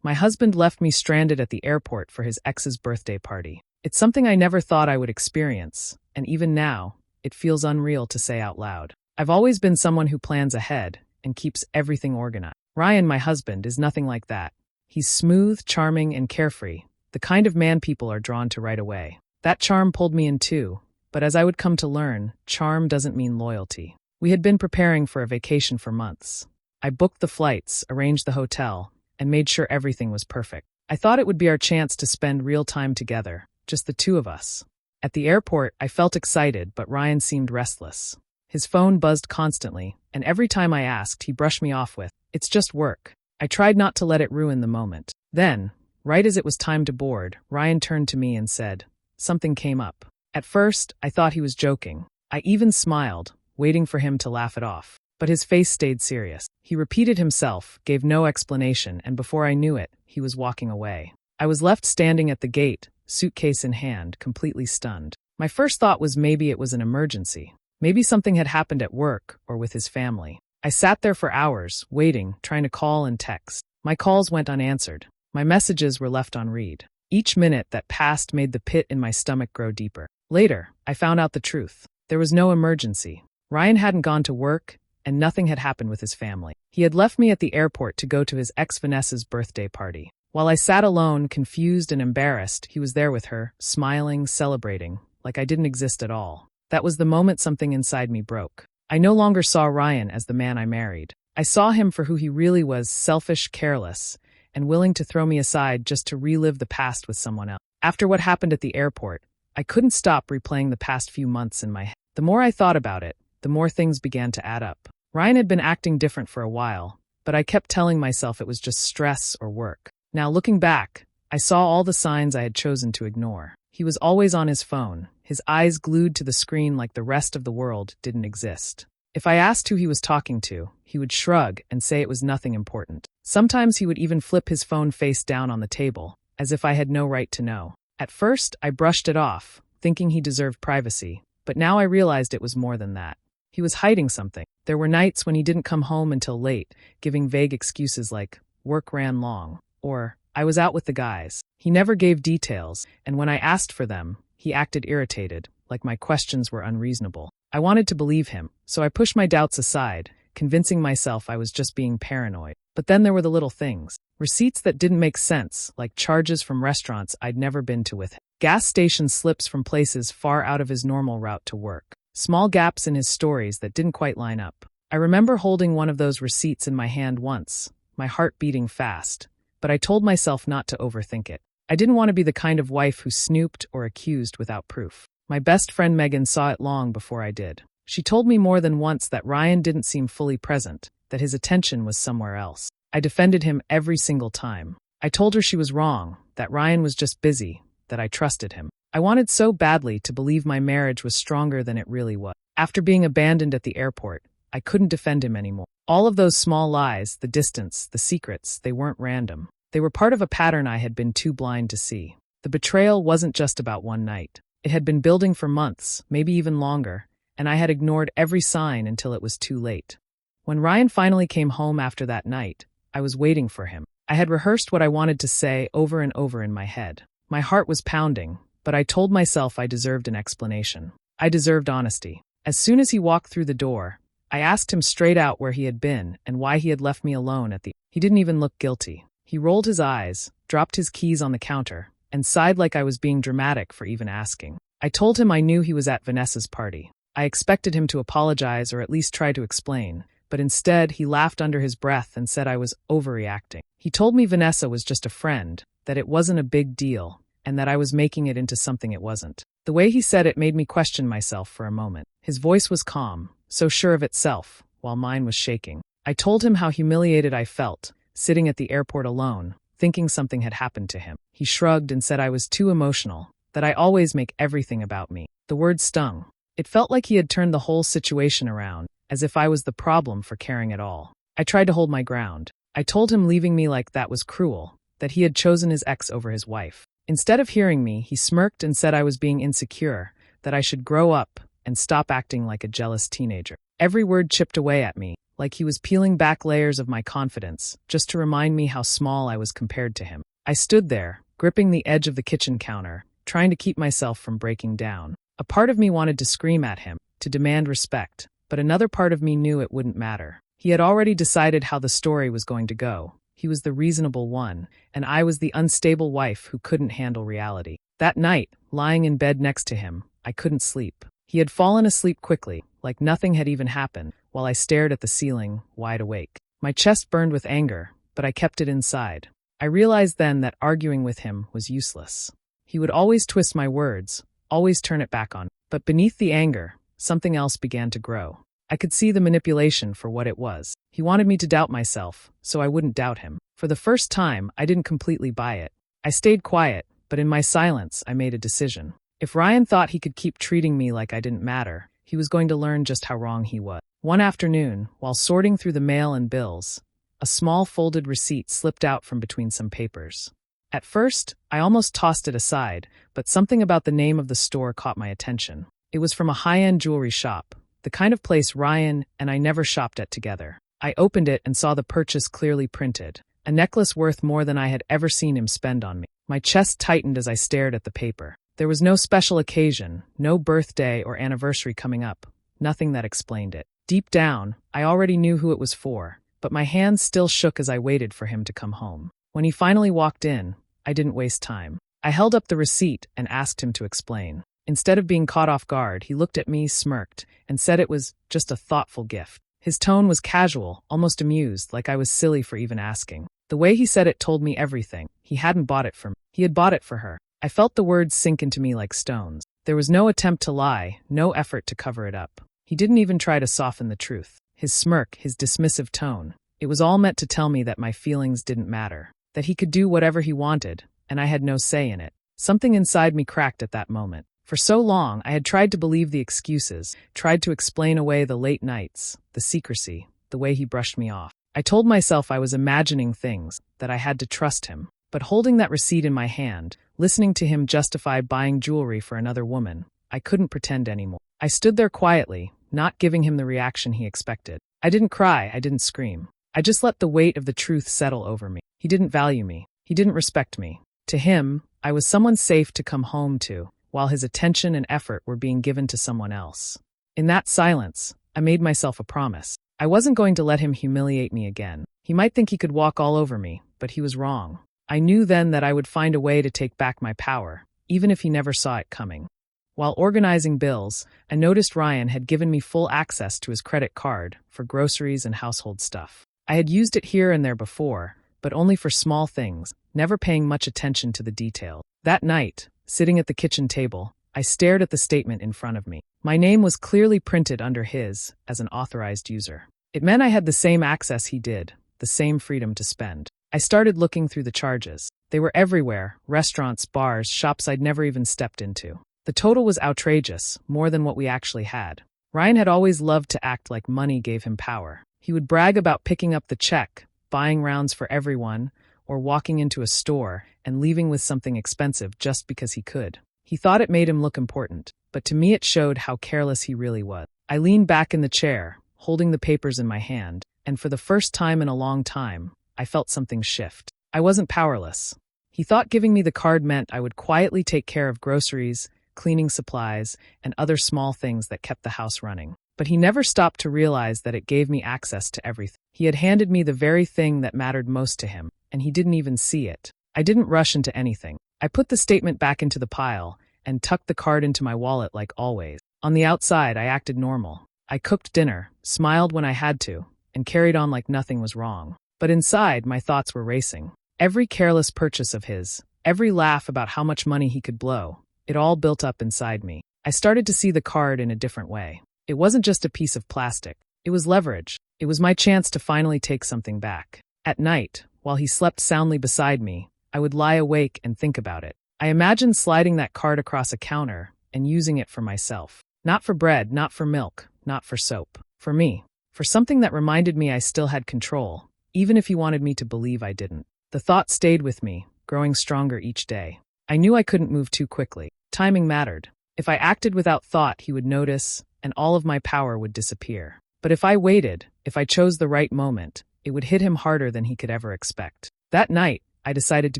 My husband left me stranded at the airport for his ex's birthday party. It's something I never thought I would experience, and even now, it feels unreal to say out loud. I've always been someone who plans ahead and keeps everything organized. Ryan, my husband, is nothing like that. He's smooth, charming, and carefree, the kind of man people are drawn to right away. That charm pulled me in too, but as I would come to learn, charm doesn't mean loyalty. We had been preparing for a vacation for months. I booked the flights, arranged the hotel, and made sure everything was perfect. I thought it would be our chance to spend real time together, just the two of us. At the airport, I felt excited, but Ryan seemed restless. His phone buzzed constantly, and every time I asked, he brushed me off with, "It's just work." I tried not to let it ruin the moment. Then, right as it was time to board, Ryan turned to me and said, "Something came up." At first, I thought he was joking. I even smiled, waiting for him to laugh it off. But his face stayed serious. He repeated himself, gave no explanation, and before I knew it, he was walking away. I was left standing at the gate, suitcase in hand, completely stunned. My first thought was maybe it was an emergency. Maybe something had happened at work or with his family. I sat there for hours, waiting, trying to call and text. My calls went unanswered. My messages were left on read. Each minute that passed made the pit in my stomach grow deeper. Later, I found out the truth. There was no emergency. Ryan hadn't gone to work, and nothing had happened with his family. He had left me at the airport to go to his ex Vanessa's birthday party. While I sat alone, confused and embarrassed, he was there with her, smiling, celebrating, like I didn't exist at all. That was the moment something inside me broke. I no longer saw Ryan as the man I married. I saw him for who he really was, selfish, careless, and willing to throw me aside just to relive the past with someone else. After what happened at the airport, I couldn't stop replaying the past few months in my head. The more I thought about it, the more things began to add up. Ryan had been acting different for a while, but I kept telling myself it was just stress or work. Now looking back, I saw all the signs I had chosen to ignore. He was always on his phone, his eyes glued to the screen like the rest of the world didn't exist. If I asked who he was talking to, he would shrug and say it was nothing important. Sometimes he would even flip his phone face down on the table, as if I had no right to know. At first, I brushed it off, thinking he deserved privacy, but now I realized it was more than that. He was hiding something. There were nights when he didn't come home until late, giving vague excuses like, "Work ran long," or, "I was out with the guys." He never gave details, and when I asked for them, he acted irritated, like my questions were unreasonable. I wanted to believe him, so I pushed my doubts aside, convincing myself I was just being paranoid. But then there were the little things. Receipts that didn't make sense, like charges from restaurants I'd never been to with him. Gas station slips from places far out of his normal route to work. Small gaps in his stories that didn't quite line up. I remember holding one of those receipts in my hand once, my heart beating fast, but I told myself not to overthink it. I didn't want to be the kind of wife who snooped or accused without proof. My best friend Megan saw it long before I did. She told me more than once that Ryan didn't seem fully present, that his attention was somewhere else. I defended him every single time. I told her she was wrong, that Ryan was just busy, that I trusted him. I wanted so badly to believe my marriage was stronger than it really was. After being abandoned at the airport, I couldn't defend him anymore. All of those small lies, the distance, the secrets, they weren't random. They were part of a pattern I had been too blind to see. The betrayal wasn't just about one night. It had been building for months, maybe even longer, and I had ignored every sign until it was too late. When Ryan finally came home after that night, I was waiting for him. I had rehearsed what I wanted to say over and over in my head. My heart was pounding, but I told myself I deserved an explanation. I deserved honesty. As soon as he walked through the door, I asked him straight out where he had been and why he had left me alone at the... He didn't even look guilty. He rolled his eyes, dropped his keys on the counter, and sighed like I was being dramatic for even asking. I told him I knew he was at Vanessa's party. I expected him to apologize or at least try to explain, but instead he laughed under his breath and said I was overreacting. He told me Vanessa was just a friend, that it wasn't a big deal, and that I was making it into something it wasn't. The way he said it made me question myself for a moment. His voice was calm, so sure of itself, while mine was shaking. I told him how humiliated I felt, sitting at the airport alone, thinking something had happened to him. He shrugged and said I was too emotional, that I always make everything about me. The word stung. It felt like he had turned the whole situation around, as if I was the problem for caring at all. I tried to hold my ground. I told him leaving me like that was cruel, that he had chosen his ex over his wife. Instead of hearing me, he smirked and said I was being insecure, that I should grow up and stop acting like a jealous teenager. Every word chipped away at me, like he was peeling back layers of my confidence, just to remind me how small I was compared to him. I stood there, gripping the edge of the kitchen counter, trying to keep myself from breaking down. A part of me wanted to scream at him, to demand respect, but another part of me knew it wouldn't matter. He had already decided how the story was going to go. He was the reasonable one, and I was the unstable wife who couldn't handle reality. That night, lying in bed next to him, I couldn't sleep. He had fallen asleep quickly, like nothing had even happened, while I stared at the ceiling, wide awake. My chest burned with anger, but I kept it inside. I realized then that arguing with him was useless. He would always twist my words, always turn it back on. But beneath the anger, something else began to grow. I could see the manipulation for what it was. He wanted me to doubt myself, so I wouldn't doubt him. For the first time, I didn't completely buy it. I stayed quiet, but in my silence, I made a decision. If Ryan thought he could keep treating me like I didn't matter, he was going to learn just how wrong he was. One afternoon, while sorting through the mail and bills, a small folded receipt slipped out from between some papers. At first, I almost tossed it aside, but something about the name of the store caught my attention. It was from a high-end jewelry shop, the kind of place Ryan and I never shopped at together. I opened it and saw the purchase clearly printed, a necklace worth more than I had ever seen him spend on me. My chest tightened as I stared at the paper. There was no special occasion, no birthday or anniversary coming up, nothing that explained it. Deep down, I already knew who it was for, but my hands still shook as I waited for him to come home. When he finally walked in, I didn't waste time. I held up the receipt and asked him to explain. Instead of being caught off guard, he looked at me, smirked, and said it was just a thoughtful gift. His tone was casual, almost amused, like I was silly for even asking. The way he said it told me everything. He hadn't bought it for me. He had bought it for her. I felt the words sink into me like stones. There was no attempt to lie, no effort to cover it up. He didn't even try to soften the truth. His smirk, his dismissive tone, it was all meant to tell me that my feelings didn't matter, that he could do whatever he wanted, and I had no say in it. Something inside me cracked at that moment. For so long, I had tried to believe the excuses, tried to explain away the late nights, the secrecy, the way he brushed me off. I told myself I was imagining things, that I had to trust him. But holding that receipt in my hand, listening to him justify buying jewelry for another woman, I couldn't pretend anymore. I stood there quietly, not giving him the reaction he expected. I didn't cry, I didn't scream. I just let the weight of the truth settle over me. He didn't value me. He didn't respect me. To him, I was someone safe to come home to, while his attention and effort were being given to someone else. In that silence, I made myself a promise. I wasn't going to let him humiliate me again. He might think he could walk all over me, but he was wrong. I knew then that I would find a way to take back my power, even if he never saw it coming. While organizing bills, I noticed Ryan had given me full access to his credit card for groceries and household stuff. I had used it here and there before, but only for small things, never paying much attention to the detail. That night, sitting at the kitchen table, I stared at the statement in front of me. My name was clearly printed under his as an authorized user. It meant I had the same access he did, the same freedom to spend. I started looking through the charges. They were everywhere, restaurants, bars, shops I'd never even stepped into. The total was outrageous, more than what we actually had. Ryan had always loved to act like money gave him power. He would brag about picking up the check, buying rounds for everyone, or walking into a store and leaving with something expensive just because he could. He thought it made him look important, but to me it showed how careless he really was. I leaned back in the chair, holding the papers in my hand, and for the first time in a long time, I felt something shift. I wasn't powerless. He thought giving me the card meant I would quietly take care of groceries, cleaning supplies, and other small things that kept the house running. But he never stopped to realize that it gave me access to everything. He had handed me the very thing that mattered most to him, and he didn't even see it. I didn't rush into anything. I put the statement back into the pile and tucked the card into my wallet like always. On the outside, I acted normal. I cooked dinner, smiled when I had to, and carried on like nothing was wrong. But inside, my thoughts were racing. Every careless purchase of his, every laugh about how much money he could blow, it all built up inside me. I started to see the card in a different way. It wasn't just a piece of plastic. It was leverage. It was my chance to finally take something back. At night, while he slept soundly beside me, I would lie awake and think about it. I imagined sliding that card across a counter and using it for myself. Not for bread, not for milk, not for soap. For me. For something that reminded me I still had control, even if he wanted me to believe I didn't. The thought stayed with me, growing stronger each day. I knew I couldn't move too quickly. Timing mattered. If I acted without thought, he would notice, and all of my power would disappear. But if I waited, if I chose the right moment, it would hit him harder than he could ever expect. That night, I decided to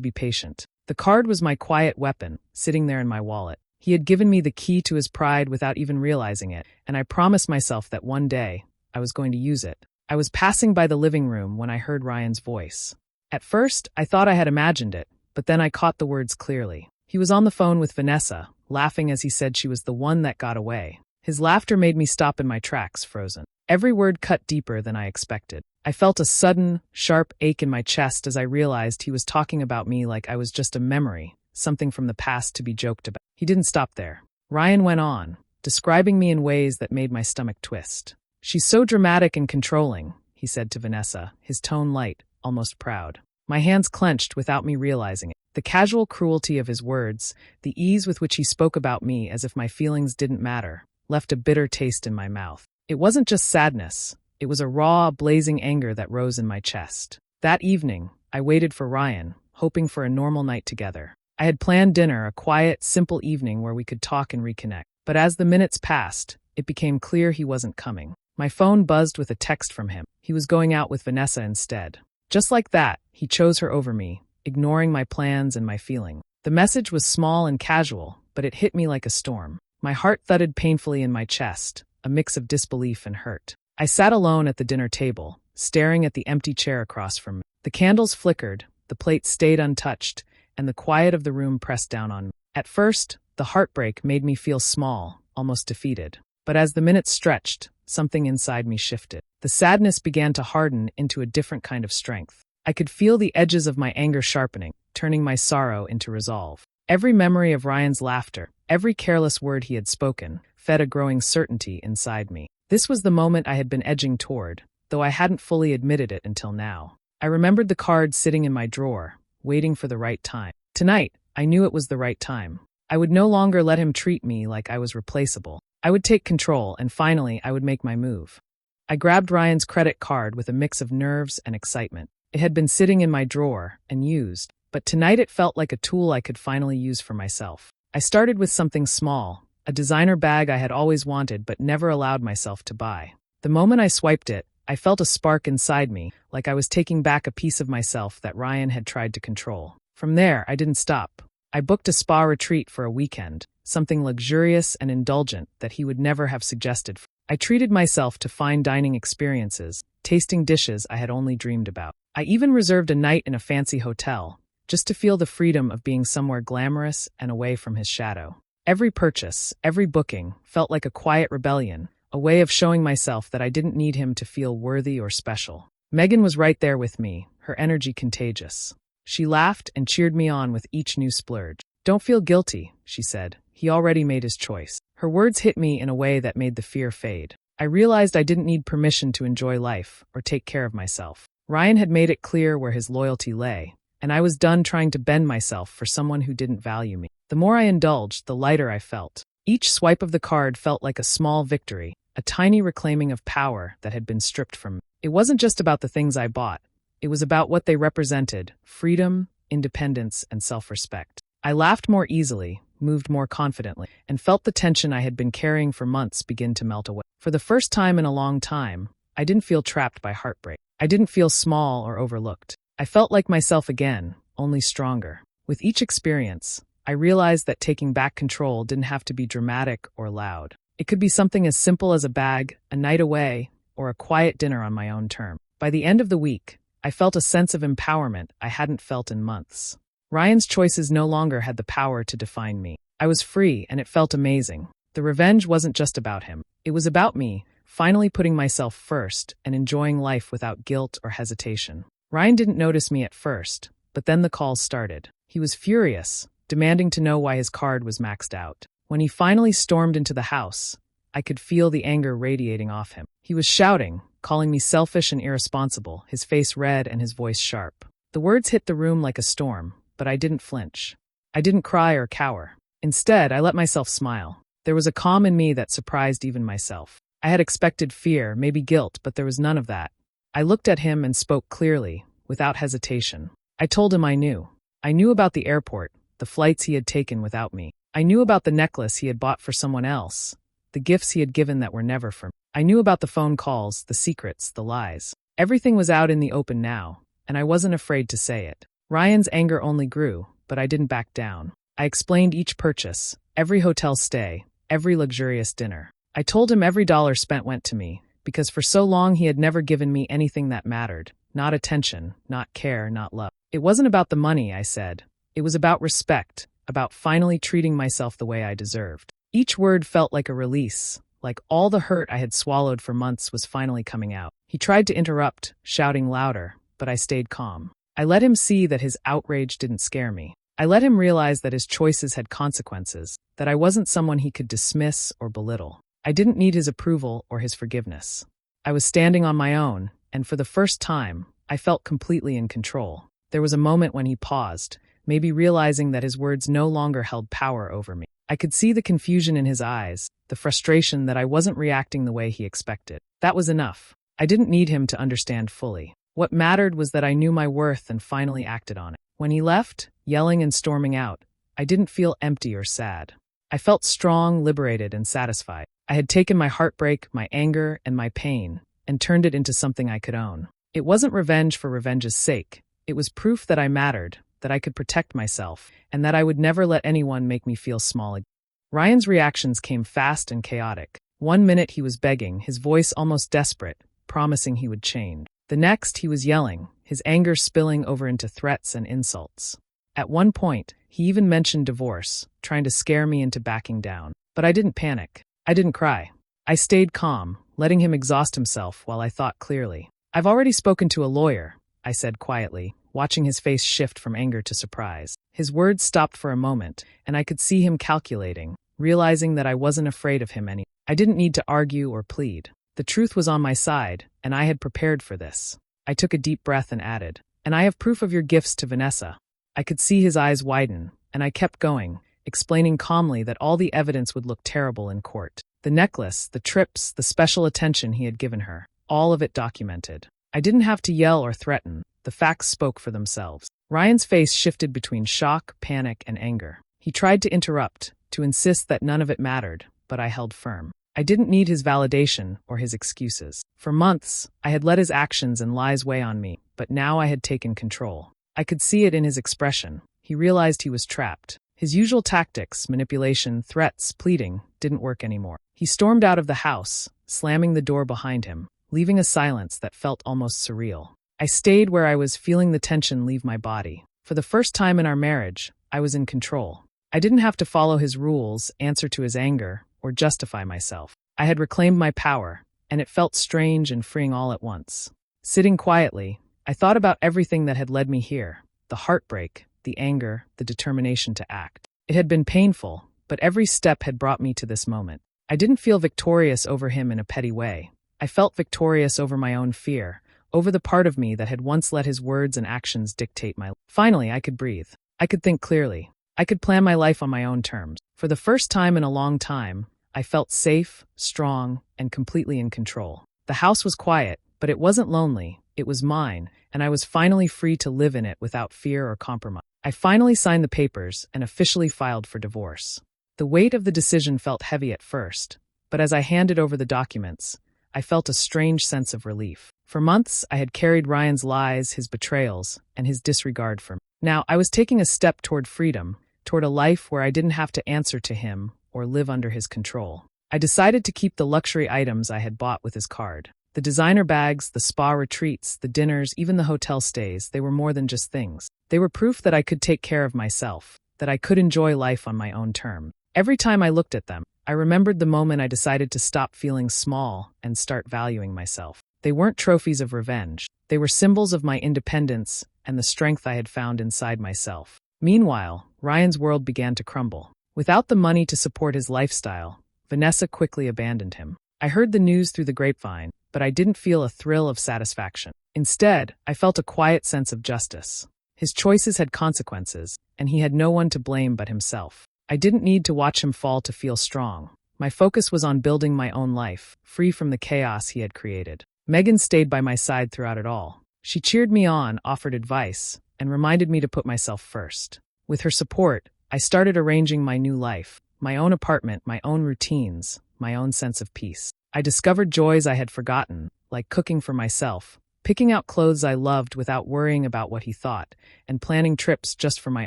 be patient. The card was my quiet weapon, sitting there in my wallet. He had given me the key to his pride without even realizing it, and I promised myself that one day, I was going to use it. I was passing by the living room when I heard Ryan's voice. At first, I thought I had imagined it, but then I caught the words clearly. He was on the phone with Vanessa, laughing as he said she was the one that got away. His laughter made me stop in my tracks, frozen. Every word cut deeper than I expected. I felt a sudden, sharp ache in my chest as I realized he was talking about me like I was just a memory, something from the past to be joked about. He didn't stop there. Ryan went on, describing me in ways that made my stomach twist. "She's so dramatic and controlling," he said to Vanessa, his tone light, almost proud. My hands clenched without me realizing it. The casual cruelty of his words, the ease with which he spoke about me as if my feelings didn't matter, left a bitter taste in my mouth. It wasn't just sadness. It was a raw, blazing anger that rose in my chest. That evening, I waited for Ryan, hoping for a normal night together. I had planned dinner, a quiet, simple evening where we could talk and reconnect. But as the minutes passed, it became clear he wasn't coming. My phone buzzed with a text from him. He was going out with Vanessa instead. Just like that, he chose her over me, ignoring my plans and my feelings. The message was small and casual, but it hit me like a storm. My heart thudded painfully in my chest, a mix of disbelief and hurt. I sat alone at the dinner table, staring at the empty chair across from me. The candles flickered, the plate stayed untouched, and the quiet of the room pressed down on me. At first, the heartbreak made me feel small, almost defeated. But as the minutes stretched, something inside me shifted. The sadness began to harden into a different kind of strength. I could feel the edges of my anger sharpening, turning my sorrow into resolve. Every memory of Ryan's laughter, every careless word he had spoken, fed a growing certainty inside me. This was the moment I had been edging toward, though I hadn't fully admitted it until now. I remembered the card sitting in my drawer, waiting for the right time. Tonight, I knew it was the right time. I would no longer let him treat me like I was replaceable. I would take control, and finally, I would make my move. I grabbed Ryan's credit card with a mix of nerves and excitement. It had been sitting in my drawer and used, but tonight it felt like a tool I could finally use for myself. I started with something small, a designer bag I had always wanted but never allowed myself to buy. The moment I swiped it, I felt a spark inside me, like I was taking back a piece of myself that Ryan had tried to control. From there, I didn't stop. I booked a spa retreat for a weekend, something luxurious and indulgent that he would never have suggested. I treated myself to fine dining experiences, tasting dishes I had only dreamed about. I even reserved a night in a fancy hotel, just to feel the freedom of being somewhere glamorous and away from his shadow. Every purchase, every booking, felt like a quiet rebellion, a way of showing myself that I didn't need him to feel worthy or special. Megan was right there with me, her energy contagious. She laughed and cheered me on with each new splurge. "Don't feel guilty," she said. "He already made his choice." Her words hit me in a way that made the fear fade. I realized I didn't need permission to enjoy life or take care of myself. Ryan had made it clear where his loyalty lay, and I was done trying to bend myself for someone who didn't value me. The more I indulged, the lighter I felt. Each swipe of the card felt like a small victory, a tiny reclaiming of power that had been stripped from me. It wasn't just about the things I bought. It was about what they represented: freedom, independence, and self-respect. I laughed more easily, moved more confidently, and felt the tension I had been carrying for months begin to melt away. For the first time in a long time, I didn't feel trapped by heartbreak. I didn't feel small or overlooked. I felt like myself again, only stronger. With each experience, I realized that taking back control didn't have to be dramatic or loud. It could be something as simple as a bag, a night away, or a quiet dinner on my own terms. By the end of the week, I felt a sense of empowerment I hadn't felt in months. Ryan's choices no longer had the power to define me. I was free, and it felt amazing. The revenge wasn't just about him. It was about me, finally putting myself first and enjoying life without guilt or hesitation. Ryan didn't notice me at first, but then the calls started. He was furious, demanding to know why his card was maxed out. When he finally stormed into the house, I could feel the anger radiating off him. He was shouting, calling me selfish and irresponsible, his face red and his voice sharp. The words hit the room like a storm, but I didn't flinch. I didn't cry or cower. Instead, I let myself smile. There was a calm in me that surprised even myself. I had expected fear, maybe guilt, but there was none of that. I looked at him and spoke clearly, without hesitation. I told him I knew. I knew about the airport, the flights he had taken without me. I knew about the necklace he had bought for someone else, the gifts he had given that were never for me. I knew about the phone calls, the secrets, the lies. Everything was out in the open now, and I wasn't afraid to say it. Ryan's anger only grew, but I didn't back down. I explained each purchase, every hotel stay, every luxurious dinner. I told him every dollar spent went to me, because for so long he had never given me anything that mattered. Not attention, not care, not love. It wasn't about the money, I said. It was about respect, about finally treating myself the way I deserved. Each word felt like a release, like all the hurt I had swallowed for months was finally coming out. He tried to interrupt, shouting louder, but I stayed calm. I let him see that his outrage didn't scare me. I let him realize that his choices had consequences, that I wasn't someone he could dismiss or belittle. I didn't need his approval or his forgiveness. I was standing on my own, and for the first time, I felt completely in control. There was a moment when he paused, maybe realizing that his words no longer held power over me. I could see the confusion in his eyes, the frustration that I wasn't reacting the way he expected. That was enough. I didn't need him to understand fully. What mattered was that I knew my worth and finally acted on it. When he left, yelling and storming out, I didn't feel empty or sad. I felt strong, liberated, and satisfied. I had taken my heartbreak, my anger, and my pain, and turned it into something I could own. It wasn't revenge for revenge's sake. It was proof that I mattered, that I could protect myself, and that I would never let anyone make me feel small again. Ryan's reactions came fast and chaotic. One minute he was begging, his voice almost desperate, promising he would change. The next he was yelling, his anger spilling over into threats and insults. At one point, he even mentioned divorce, trying to scare me into backing down. But I didn't panic. I didn't cry. I stayed calm, letting him exhaust himself while I thought clearly. "I've already spoken to a lawyer," I said quietly, watching his face shift from anger to surprise. His words stopped for a moment, and I could see him calculating, realizing that I wasn't afraid of him anymore. I didn't need to argue or plead. The truth was on my side, and I had prepared for this. I took a deep breath and added, "And I have proof of your gifts to Vanessa." I could see his eyes widen, and I kept going, explaining calmly that all the evidence would look terrible in court. The necklace, the trips, the special attention he had given her, all of it documented. I didn't have to yell or threaten. The facts spoke for themselves. Ryan's face shifted between shock, panic, and anger. He tried to interrupt, to insist that none of it mattered, but I held firm. I didn't need his validation or his excuses. For months, I had let his actions and lies weigh on me, but now I had taken control. I could see it in his expression. He realized he was trapped. His usual tactics, manipulation, threats, pleading, didn't work anymore. He stormed out of the house, slamming the door behind him, leaving a silence that felt almost surreal. I stayed where I was, feeling the tension leave my body. For the first time in our marriage, I was in control. I didn't have to follow his rules, answer to his anger, or justify myself. I had reclaimed my power, and it felt strange and freeing all at once. Sitting quietly, I thought about everything that had led me here, the heartbreak, the anger, the determination to act. It had been painful, but every step had brought me to this moment. I didn't feel victorious over him in a petty way. I felt victorious over my own fear, over the part of me that had once let his words and actions dictate my life. Finally, I could breathe. I could think clearly. I could plan my life on my own terms. For the first time in a long time, I felt safe, strong, and completely in control. The house was quiet, but it wasn't lonely. It was mine, and I was finally free to live in it without fear or compromise. I finally signed the papers and officially filed for divorce. The weight of the decision felt heavy at first, but as I handed over the documents, I felt a strange sense of relief. For months, I had carried Ryan's lies, his betrayals, and his disregard for me. Now, I was taking a step toward freedom, toward a life where I didn't have to answer to him or live under his control. I decided to keep the luxury items I had bought with his card. The designer bags, the spa retreats, the dinners, even the hotel stays, they were more than just things. They were proof that I could take care of myself, that I could enjoy life on my own terms. Every time I looked at them, I remembered the moment I decided to stop feeling small and start valuing myself. They weren't trophies of revenge. They were symbols of my independence and the strength I had found inside myself. Meanwhile, Ryan's world began to crumble. Without the money to support his lifestyle, Vanessa quickly abandoned him. I heard the news through the grapevine, but I didn't feel a thrill of satisfaction. Instead, I felt a quiet sense of justice. His choices had consequences, and he had no one to blame but himself. I didn't need to watch him fall to feel strong. My focus was on building my own life, free from the chaos he had created. Megan stayed by my side throughout it all. She cheered me on, offered advice, and reminded me to put myself first. With her support, I started arranging my new life, my own apartment, my own routines, my own sense of peace. I discovered joys I had forgotten, like cooking for myself, picking out clothes I loved without worrying about what he thought, and planning trips just for my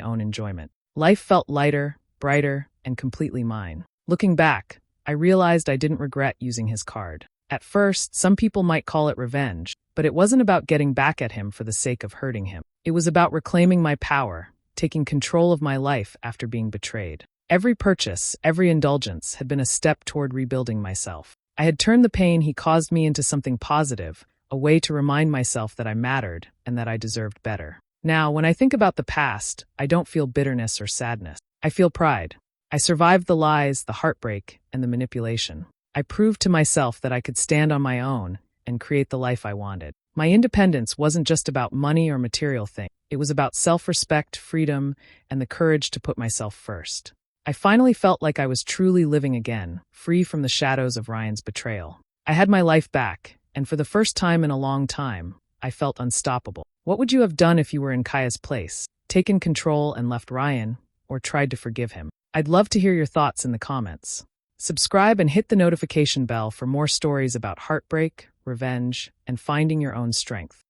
own enjoyment. Life felt lighter, brighter, and completely mine. Looking back, I realized I didn't regret using his card. At first, some people might call it revenge, but it wasn't about getting back at him for the sake of hurting him. It was about reclaiming my power, taking control of my life after being betrayed. Every purchase, every indulgence had been a step toward rebuilding myself. I had turned the pain he caused me into something positive, a way to remind myself that I mattered and that I deserved better. Now, when I think about the past, I don't feel bitterness or sadness. I feel pride. I survived the lies, the heartbreak, and the manipulation. I proved to myself that I could stand on my own and create the life I wanted. My independence wasn't just about money or material things. It was about self-respect, freedom, and the courage to put myself first. I finally felt like I was truly living again, free from the shadows of Ryan's betrayal. I had my life back, and for the first time in a long time, I felt unstoppable. What would you have done if you were in Kaya's place? Taken control and left Ryan, or tried to forgive him? I'd love to hear your thoughts in the comments. Subscribe and hit the notification bell for more stories about heartbreak, revenge, and finding your own strength.